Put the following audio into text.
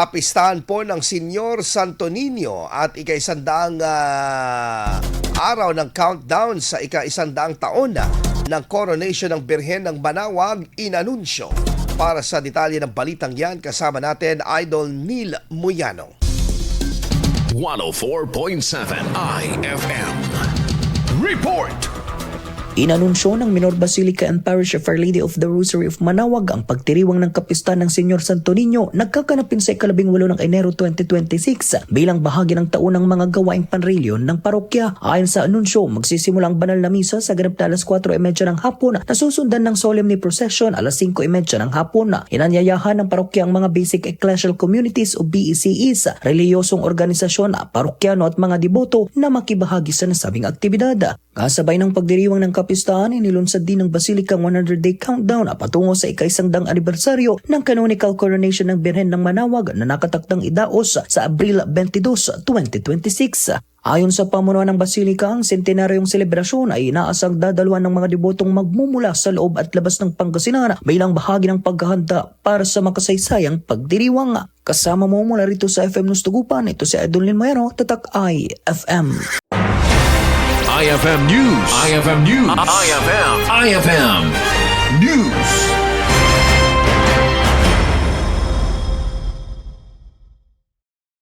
Kapistahan po ng Senyor Santo Niño at ika-100 araw ng countdown sa ika-100 taon ng coronation ng Birhen ng Banawag inanunsyo. Para sa detalye ng balitang yan, kasama natin Idol Neil Muyano. 104.7 IFM Report. Inanunsyo ng Minor Basilica and Parish of Our Lady of the Rosary of Manawag ang pagdiriwang ng kapistahan ng Senyor Santo Niño nagkakanapin sa 18 ng Enero 2026 bilang bahagi ng taunang mga gawaing panreliyon ng parokya. Ayon sa anunsyo, magsisimula ang banal na misa sa ganap na alas 4:30 ng hapon na susundan ng solemnity procession alas 5:30 ng hapon. Inanyayahan ng parokya ang mga basic ecclesial communities o BECEs, reliyosong organisasyon, parokyano at mga deboto na makibahagi sa nasabing aktibidad. Kasabay ng pagdiriwang ng kapistahan, inilunsad din ng Basilica ang 100-day countdown patungo sa ika-100 anibersaryo ng canonical coronation ng Birhen ng Manawag na nakatakdang idaos sa Abril 22, 2026. Ayon sa pamunuan ng Basilica, ang sentenaryong selebrasyon ay inaasang dadaluhan ng mga debotong magmumula sa loob at labas ng Pangasinan bilang bahagi ng paghahanda para sa makasaysayang pagdiriwang. Kasama mo mula rito sa FM News Tugupan, ito si Idol Neil Muyano, Tatak IFM. IFM News. IFM News. IFM News.